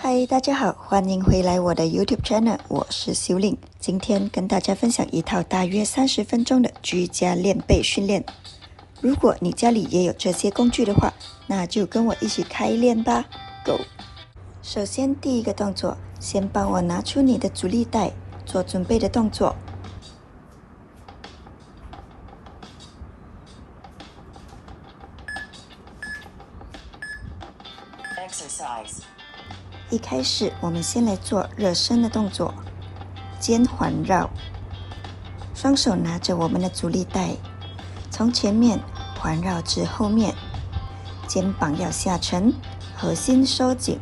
嗨，大家好，欢迎回来我的 YouTube channel， 我是修令。今天跟大家分享一套大约30分钟的居家练背训练。如果你家里也有这些工具的话，那就跟我一起开练吧 ，Go！ 首先第一个动作，先帮我拿出你的阻力带，做准备的动作。一开始，我们先来做热身的动作，肩环绕，双手拿着我们的阻力带，从前面环绕至后面，肩膀要下沉，核心收紧。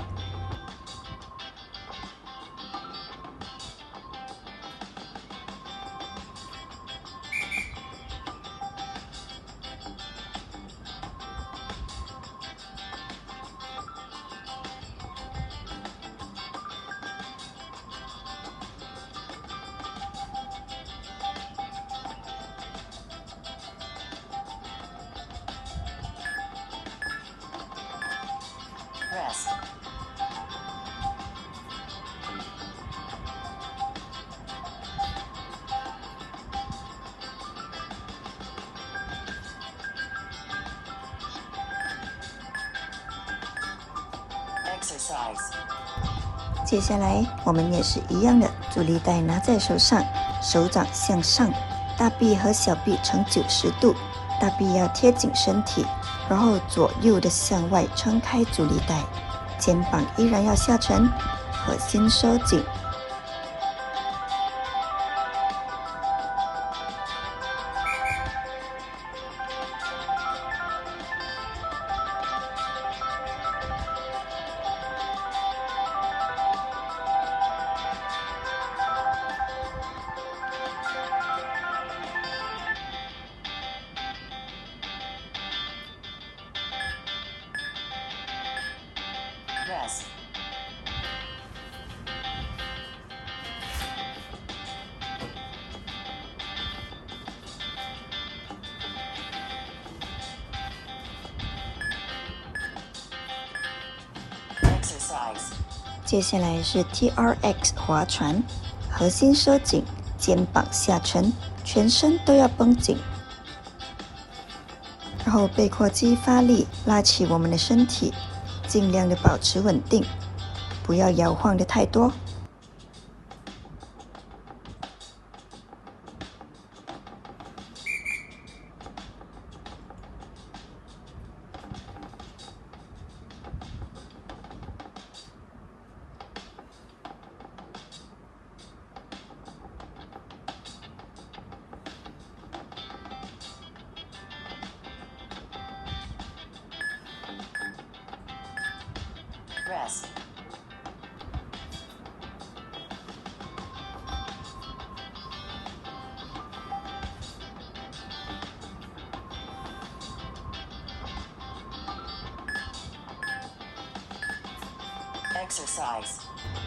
接下来我们也是一样的，阻力带拿在手上，手掌向上，大臂和小臂呈90度，大臂要贴紧身体，然后左右的向外撑开阻力带，肩膀依然要下沉，核心收紧。接下来是 TRX 划船，核心收紧，肩膀下沉，全身都要绷紧，然后背阔肌发力，拉起我们的身体，尽量的保持稳定，不要摇晃的太多。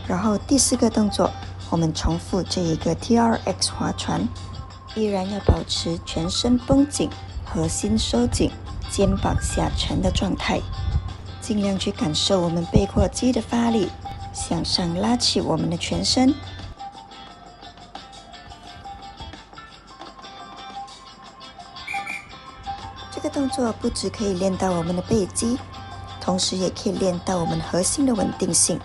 然后第4个动作，我们重复这一个 TRX 划船，依然要保持全身绷紧，核心收紧，肩膀下沉的状态，尽量去感受我们背阔肌的发力，向上拉起我们的全身。这个动作不只可以练到我们的背肌，同时也可以练到我们核心的稳定性。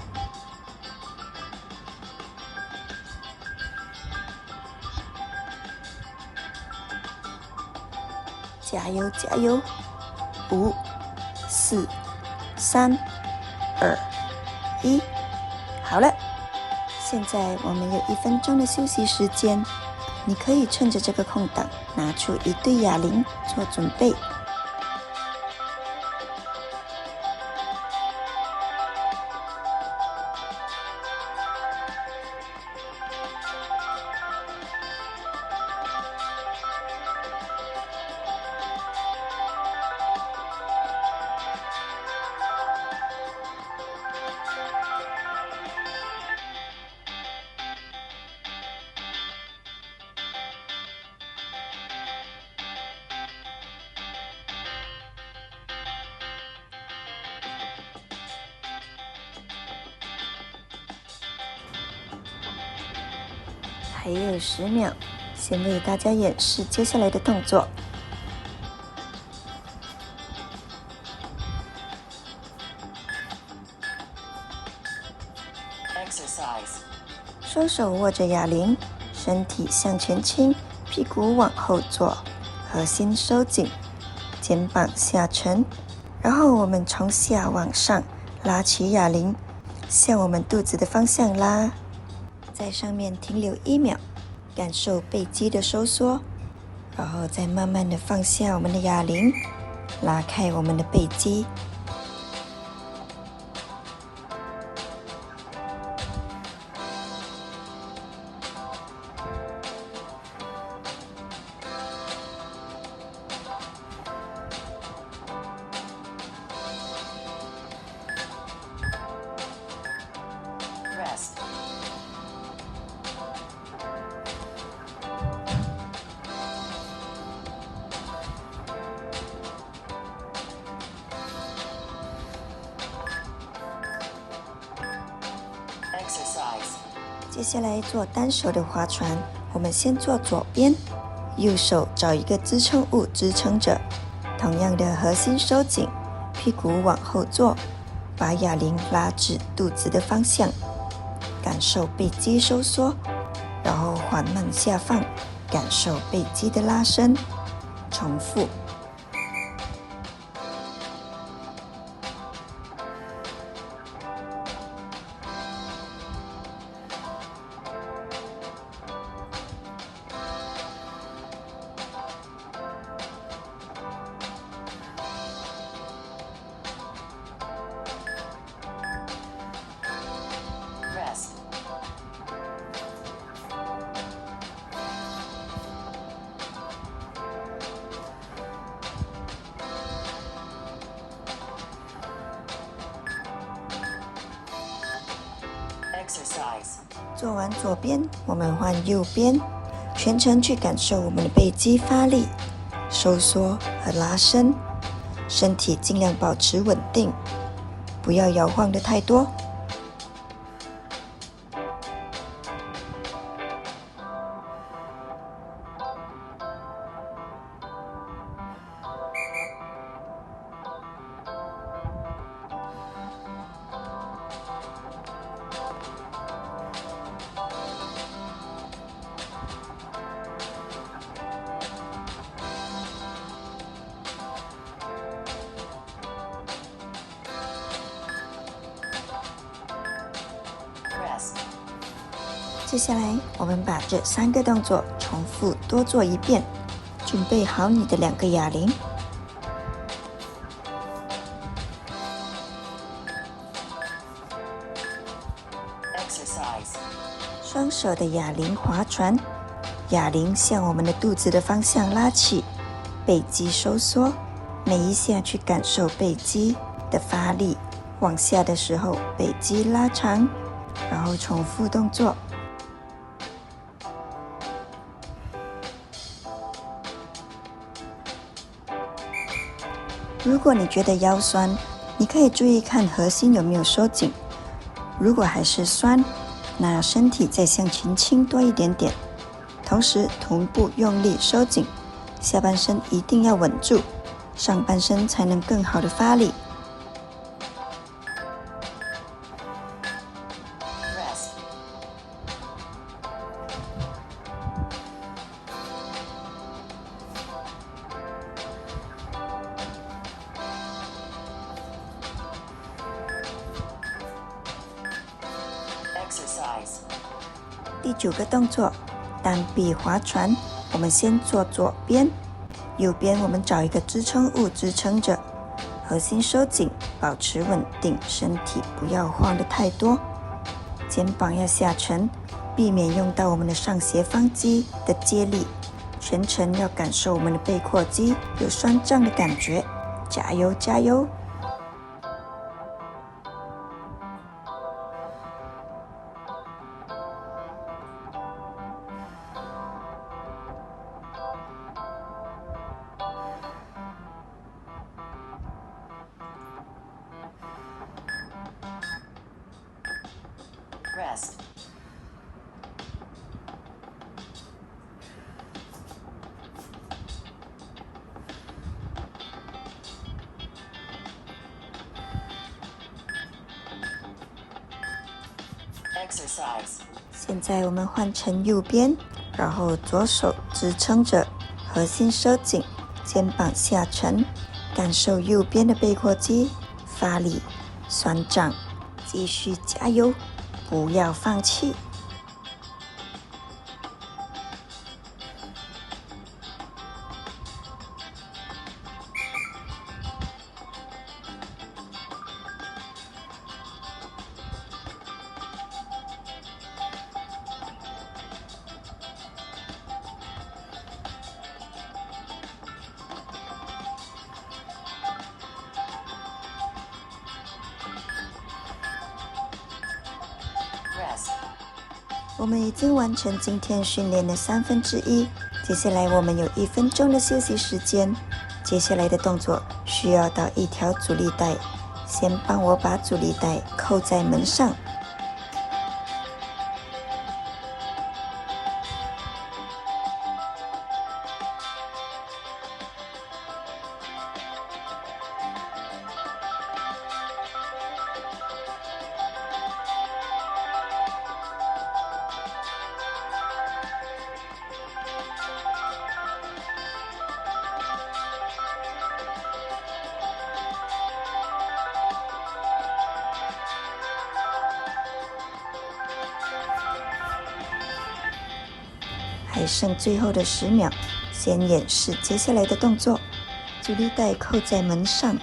加油加油！5、4、3、2、1，好了，现在我们有1分钟的休息时间，你可以趁着这个空档拿出一对哑铃做准备。还有10秒，先为大家演示接下来的动作。双手握着哑铃，身体向前倾，屁股往后坐，核心收紧，肩膀下沉，然后我们从下往上拉起哑铃，向我们肚子的方向拉，在上面停留1秒，感受背肌的收缩，然后再慢慢的放下我们的哑铃，拉开我们的背肌。接下来做单手的划船，我们先做左边，右手找一个支撑物支撑着，同样的核心收紧，屁股往后坐，把哑铃拉至肚子的方向，感受背肌收缩，然后缓慢下放，感受背肌的拉伸，重复。做完左边，我们换右边，全程去感受我们的背肌发力、收缩和拉伸，身体尽量保持稳定，不要摇晃得太多。接下来，我们把这3个动作重复多做1遍。准备好你的2个哑铃，双手的哑铃划船，哑铃向我们的肚子的方向拉起，背肌收缩，每一下去感受背肌的发力，往下的时候背肌拉长，然后重复动作。如果你觉得腰酸，你可以注意看核心有没有收紧。如果还是酸，那身体再向前倾多一点点，同时臀部用力收紧，下半身一定要稳住，上半身才能更好的发力。第9个动作，单臂划船。我们先做左边，右边我们找一个支撑物支撑着，核心收紧，保持稳定，身体不要晃得太多，肩膀要下沉，避免用到我们的上斜方肌的接力。全程要感受我们的背阔肌有酸胀的感觉，加油加油！现在我们换成右边，然后左手支撑着，核心收紧，肩膀下沉，感受右边的背阔肌发力酸胀，继续加油，不要放弃。我们已经完成今天训练的1/3，接下来我们有1分钟的休息时间。接下来的动作需要到一条阻力带，先帮我把阻力带扣在门上。还剩最后的10秒，先演示接下来的动作。阻力带扣在门上，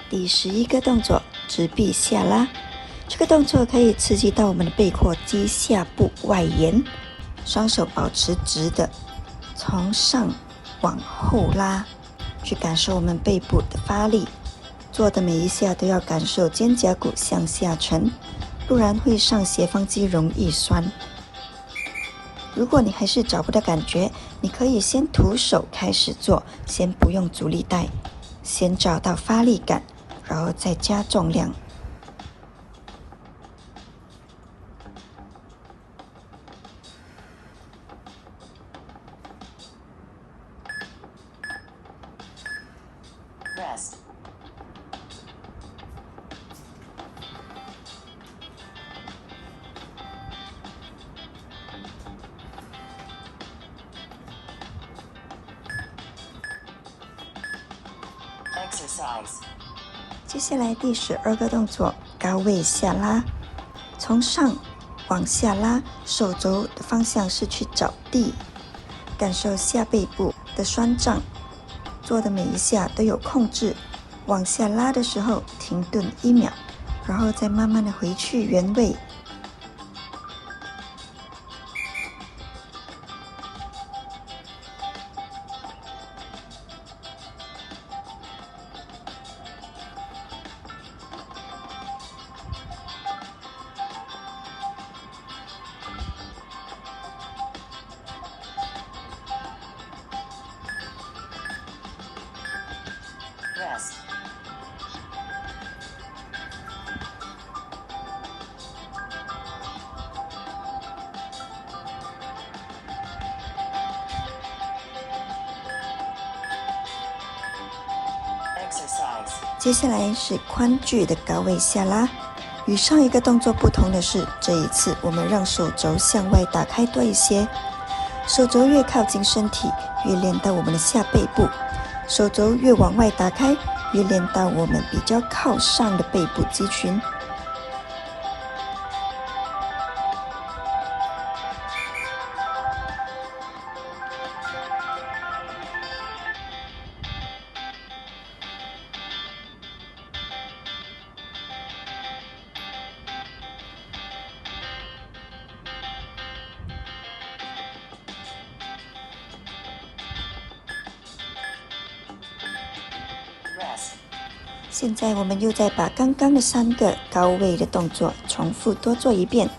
第11个动作，直臂下拉。这个动作可以刺激到我们的背阔肌下部外延，双手保持直的，从上往后拉，去感受我们背部的发力。做的每一下都要感受肩胛骨向下沉，不然会上斜方肌容易酸。如果你还是找不到感觉，你可以先徒手开始做，先不用阻力带，先找到发力感，然后再加重量。接下来第12个动作，高位下拉，从上往下拉，手肘的方向是去找地，感受下背部的酸胀。做的每一下都有控制，往下拉的时候停顿1秒，然后再慢慢的回去原位。接下来是宽距的高位下拉，与上一个动作不同的是，这一次我们让手肘向外打开多一些，手肘越靠近身体，越练到我们的下背部；手肘越往外打开，越练到我们比较靠上的背部肌群。现在我们又再把刚刚的3个高位的动作重复多做一遍。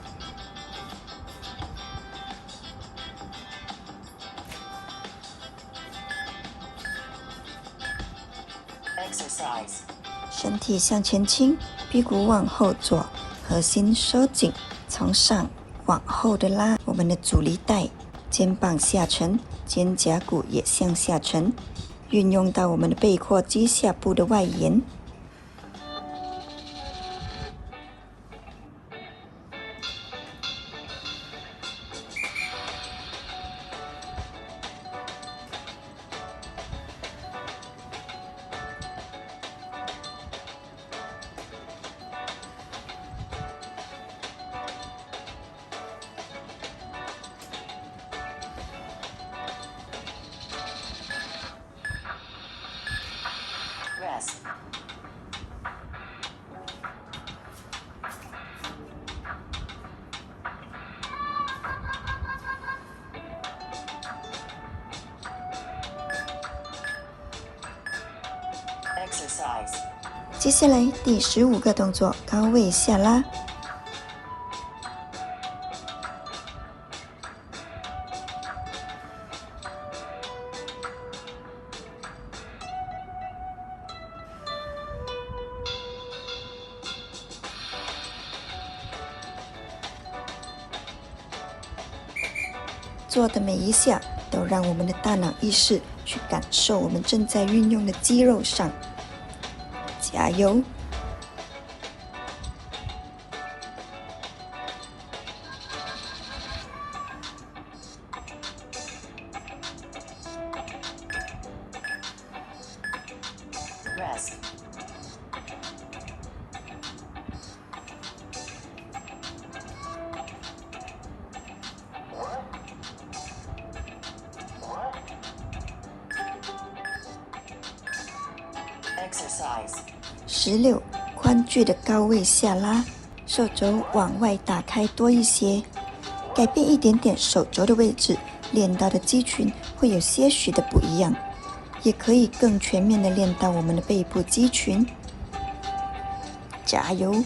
身体向前倾，屁股往后坐，核心收紧，从上往后的拉我们的阻力带，肩膀下沉，肩胛骨也向下沉。运用到我们的背阔肌下部的外沿。Rest. Exercise. 接下来第15个动作，高位下拉。做的每一下都让我们的大脑意识去感受我们正在运用的肌肉上。加油！ Rest. Exercise. 16，宽距的高位下拉，手肘往外打开多一些，改变一点点手肘的位置，练到的肌群会有些许的不一样，也可以更全面的练到我们的背部肌群。加油！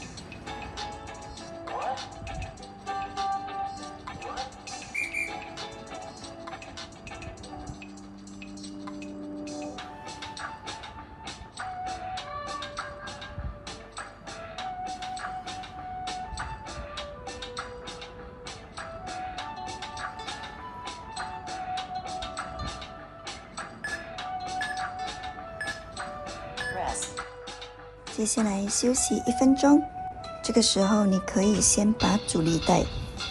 Rest. 接下来休息1分钟，这个时候你可以先把阻力带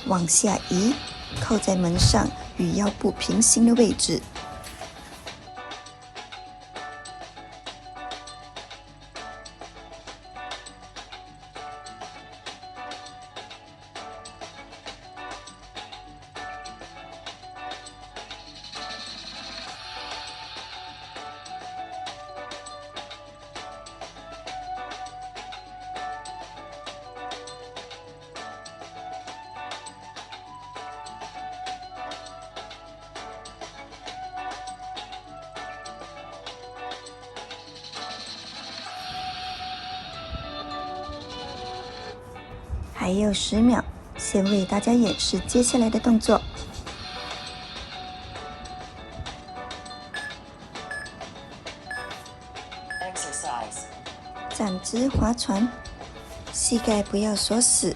往下移，扣在门上与腰部平行的位置。还有10秒，先为大家演示接下来的动作。Exercise. 站姿划船，膝盖不要锁死，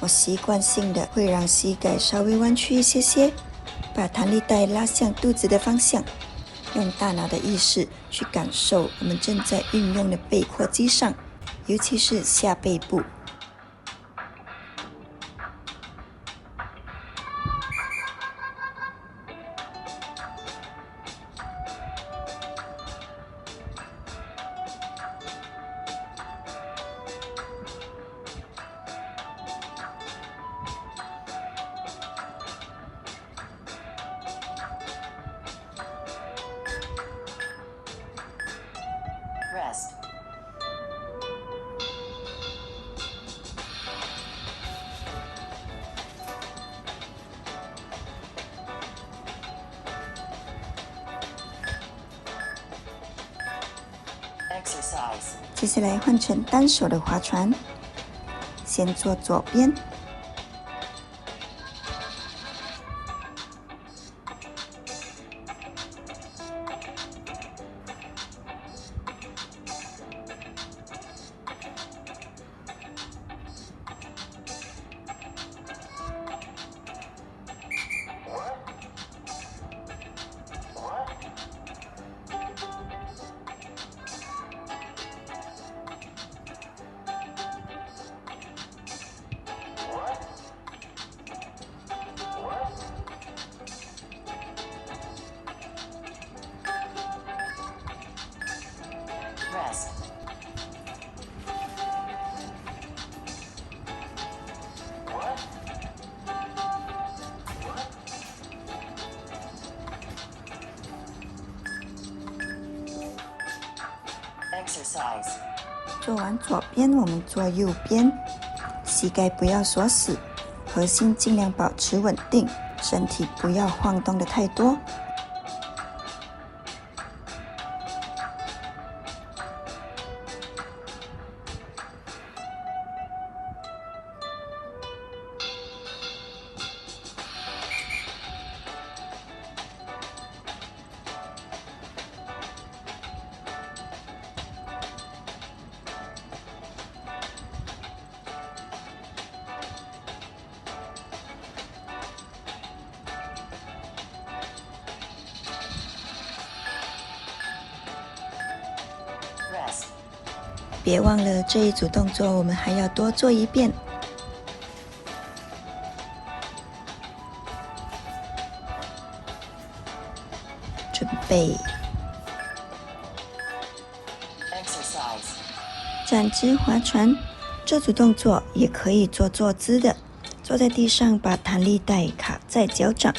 我习惯性的会让膝盖稍微弯曲一些些，把弹力带拉向肚子的方向，用大脑的意识去感受我们正在运用的背阔肌上，尤其是下背部。Rest. Exercise. 接下来换成单手的划船，先做左边。Rest. What? Exercise. 做完左边，我们做右边，膝盖不要锁死，核心尽量保持稳定，身体不要晃动的太多。Rest. 别忘了这一组动作，我们还要多做一遍。准备， Exercise. 站姿划船。这组动作也可以做坐姿的，坐在地上，把弹力带卡在脚掌。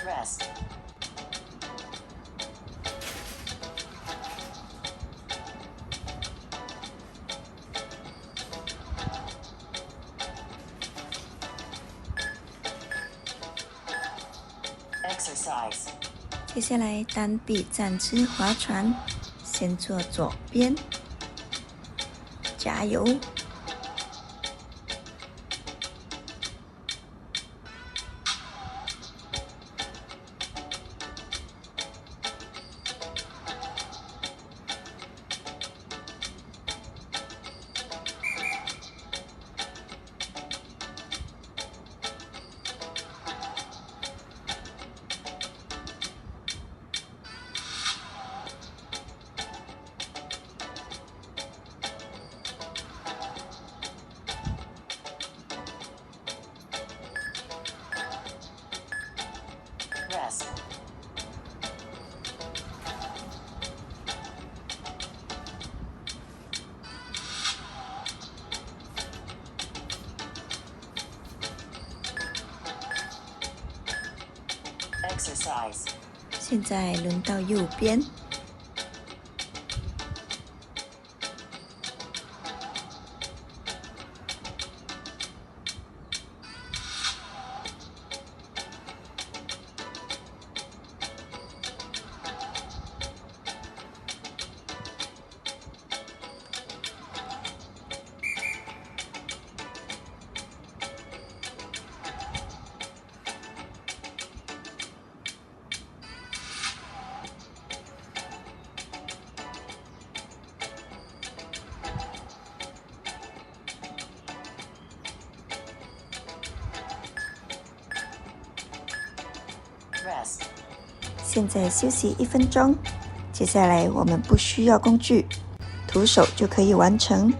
Rest. Exercise. 接下来单臂站姿划船，先做左边，加油！Rest. Exercise. 现在轮到右边，Rest. 现在休息1分钟。接下来我们不需要工具，徒手就可以完成。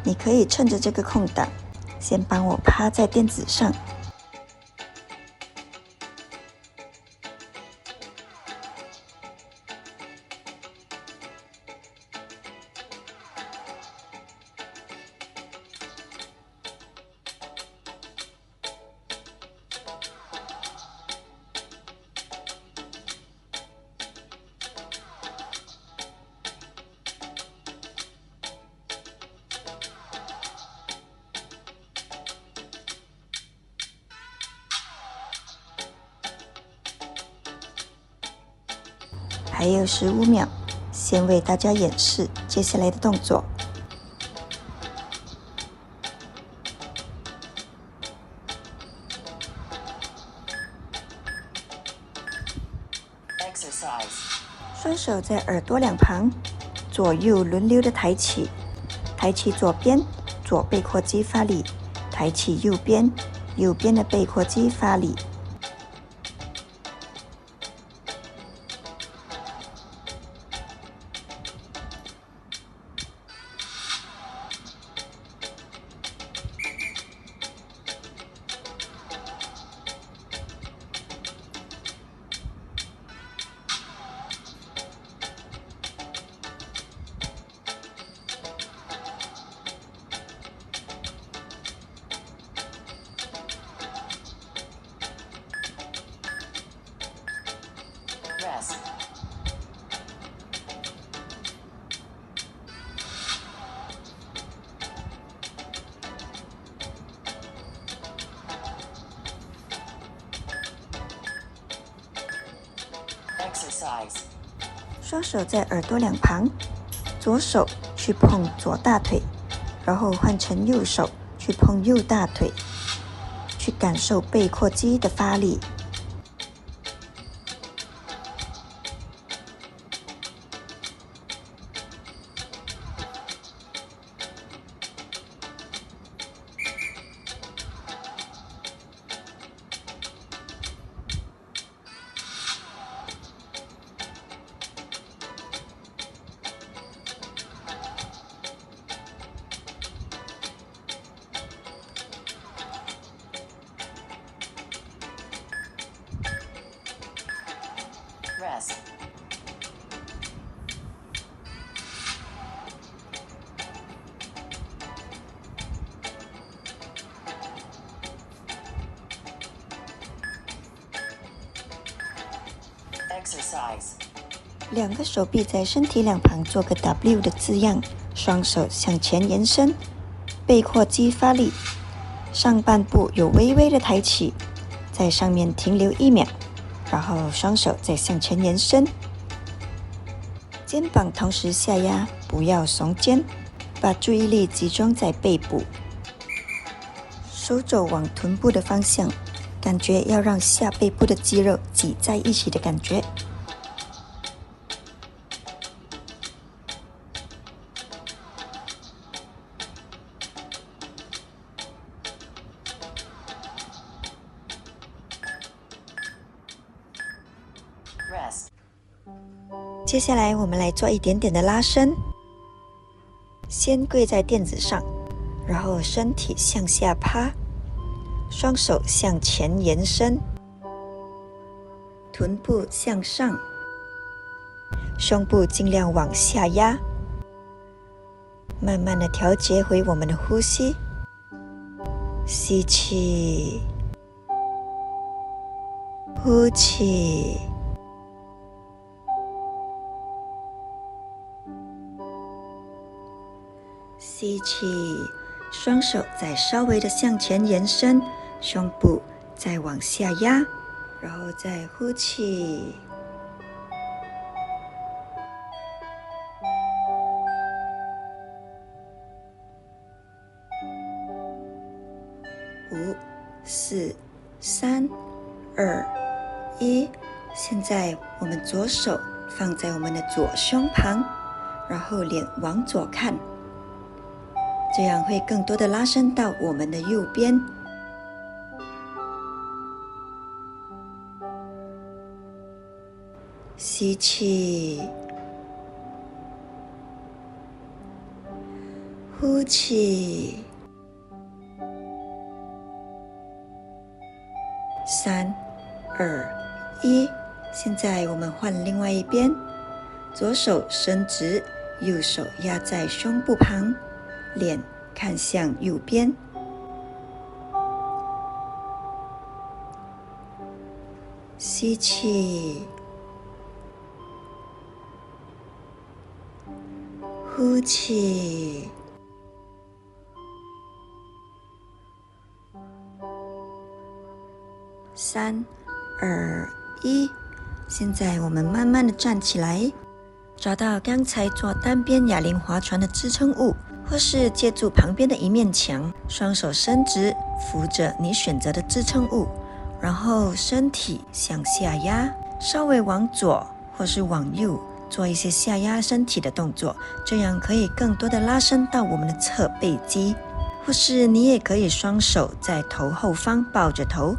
你可以趁着这个空档，先帮我趴在垫子上。还有15秒，先为大家演示接下来的动作。Exercise. 双手在耳朵两旁，左右轮流的抬起，抬起左边，左背阔肌发力，抬起右边，右边的背阔肌发力。Rest. Exercise. 双手在耳朵两旁，左手去碰左大腿，然后换成右手去碰右大腿，去感受背阔肌的发力。Rest. Exercise. 两个手臂在身体两旁做个 W 的字样，双手向前延伸，背阔肌发力，上半部有微微的抬起，在上面停留1秒，然后双手再向前延伸，肩膀同时下压，不要耸肩，把注意力集中在背部，手肘往臀部的方向，感觉要让下背部的肌肉挤在一起的感觉。Rest. 接下来我们来做一点点的拉伸，先跪在垫子上，然后身体向下趴，双手向前延伸，臀部向上，胸部尽量往下压，慢慢的调节回我们的呼吸，吸气，呼气。吸气，双手再稍微的向前延伸，胸部再往下压，然后再呼气。5、4、3、2、1。现在我们左手放在我们的左胸旁，然后脸往左看。这样会更多的拉伸到我们的右边。吸气，呼气。3、2、1。现在我们换另外一边，左手伸直，右手压在胸部旁。脸看向右边，吸气，呼气。3、2、1。现在我们慢慢的站起来，找到刚才做单边哑铃划船的支撑物。或是借助旁边的一面墙，双手伸直，扶着你选择的支撑物，然后身体向下压，稍微往左或是往右做一些下压身体的动作，这样可以更多的拉伸到我们的侧背肌。或是你也可以双手在头后方抱着头，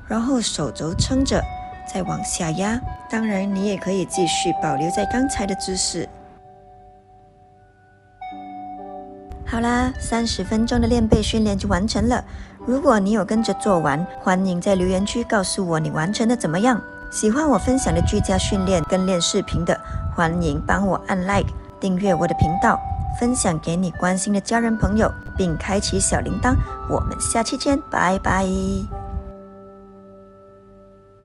然后手肘撑着，再往下压。当然，你也可以继续保留在刚才的姿势。好啦，30分钟的练背训练就完成了。如果你有跟着做完，欢迎在留言区告诉我你完成的怎么样。喜欢我分享的居家训练跟练视频的，欢迎帮我按 like， 订阅我的频道，分享给你关心的家人朋友，并开启小铃铛。我们下期见，拜拜。